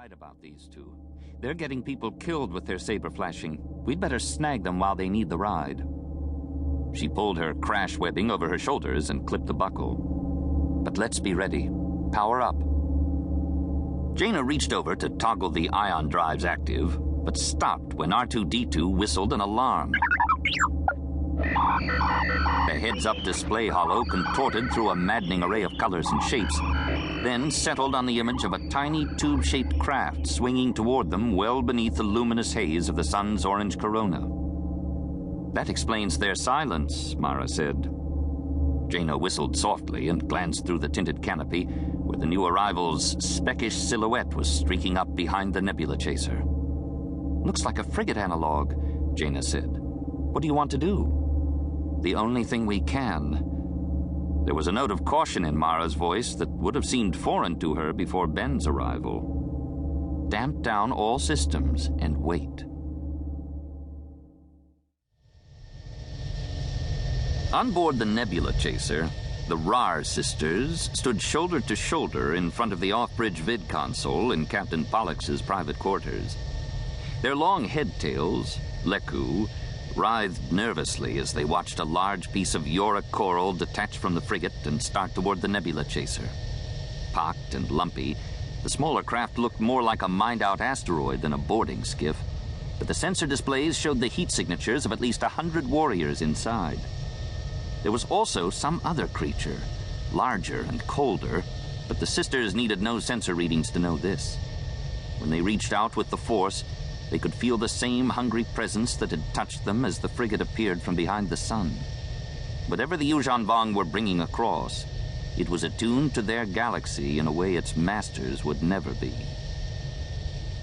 right about these two. They're getting people killed with their saber flashing. We'd better snag them while they need the ride. She pulled her crash webbing over her shoulders and clipped the buckle. But let's be ready. Power up. Jaina reached over to toggle the ion drives active, but stopped when R2-D2 whistled an alarm. The heads-up display holo contorted through a maddening array of colors and shapes, then settled on the image of a tiny tube-shaped craft swinging toward them well beneath the luminous haze of the sun's orange corona. That explains their silence, Mara said. Jaina whistled softly and glanced through the tinted canopy, where the new arrival's speckish silhouette was streaking up behind the nebula chaser. Looks like a frigate analog, Jaina said. What do you want to do? The only thing we can. There was a note of caution in Mara's voice that would have seemed foreign to her before Ben's arrival. Damp down all systems and wait. On board the nebula chaser, the Rar sisters stood shoulder to shoulder in front of the off-bridge vid console in Captain Pollex's private quarters. Their long head tails, Leku, writhed nervously as they watched a large piece of Yora coral detach from the frigate and start toward the nebula chaser. Pocked and lumpy, the smaller craft looked more like a mined-out asteroid than a boarding skiff, but the sensor displays showed the heat signatures of at least 100 warriors inside. There was also some other creature, larger and colder, but the sisters needed no sensor readings to know this. When they reached out with the force, they could feel the same hungry presence that had touched them as the frigate appeared from behind the sun. Whatever the Yuuzhan Vong were bringing across, it was attuned to their galaxy in a way its masters would never be.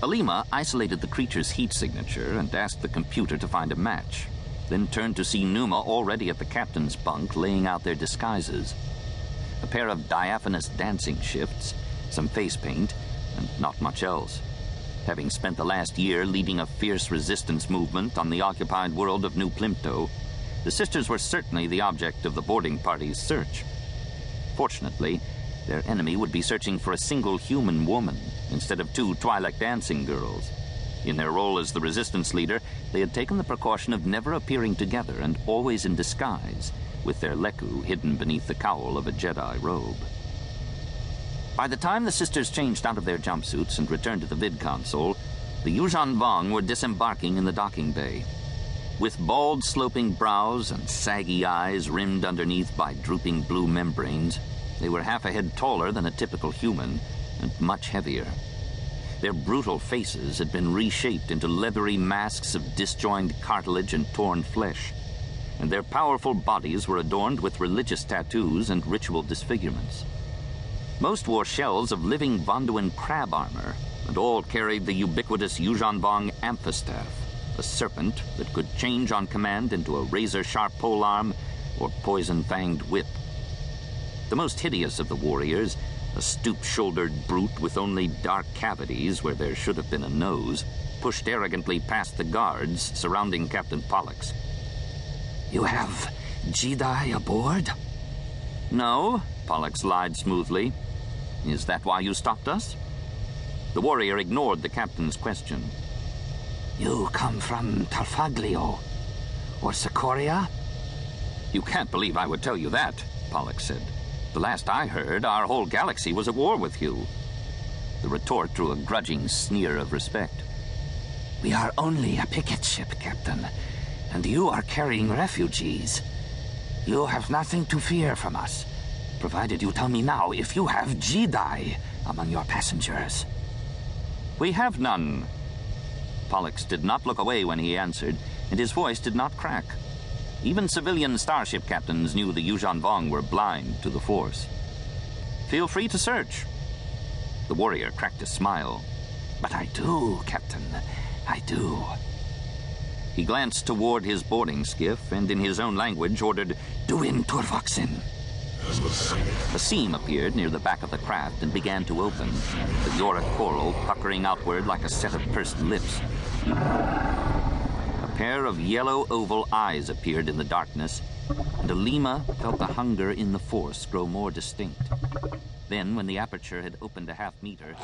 Alima isolated the creature's heat signature and asked the computer to find a match, then turned to see Numa already at the captain's bunk laying out their disguises. A pair of diaphanous dancing shifts, some face paint, and not much else. Having spent the last year leading a fierce resistance movement on the occupied world of New Plimto, the sisters were certainly the object of the boarding party's search. Fortunately, their enemy would be searching for a single human woman instead of two Twi'lek dancing girls. In their role as the resistance leader, they had taken the precaution of never appearing together and always in disguise, with their Leku hidden beneath the cowl of a Jedi robe. By the time the sisters changed out of their jumpsuits and returned to the vid console, the Yuuzhan Vong were disembarking in the docking bay. With bald, sloping brows and saggy eyes rimmed underneath by drooping blue membranes, they were half a head taller than a typical human and much heavier. Their brutal faces had been reshaped into leathery masks of disjoined cartilage and torn flesh, and their powerful bodies were adorned with religious tattoos and ritual disfigurements. Most wore shells of living Vonduan crab armor, and all carried the ubiquitous Yuuzhan Vong amphistaff, a serpent that could change on command into a razor-sharp polearm or poison-fanged whip. The most hideous of the warriors, a stoop-shouldered brute with only dark cavities where there should have been a nose, pushed arrogantly past the guards surrounding Captain Pollex. You have Jedi aboard? No, Pollex lied smoothly. Is that why you stopped us? The warrior ignored the captain's question. You come from Talfaglio or Sikoria? You can't believe I would tell you that, Pollex said. The last I heard, our whole galaxy was at war with you. The retort drew a grudging sneer of respect. We are only a picket ship, Captain, and you are carrying refugees. You have nothing to fear from us, provided you tell me now if you have Jedi among your passengers. We have none. Pollex did not look away when he answered, and his voice did not crack. Even civilian starship captains knew the Yuuzhan Vong were blind to the Force. Feel free to search. The warrior cracked a smile. But I do, Captain. I do. He glanced toward his boarding skiff and in his own language ordered, Duin Turvoxin. A seam appeared near the back of the craft and began to open, the Yora coral puckering outward like a set of pursed lips. A pair of yellow oval eyes appeared in the darkness, and Alima felt the hunger in the Force grow more distinct. Then, when the aperture had opened a half meter,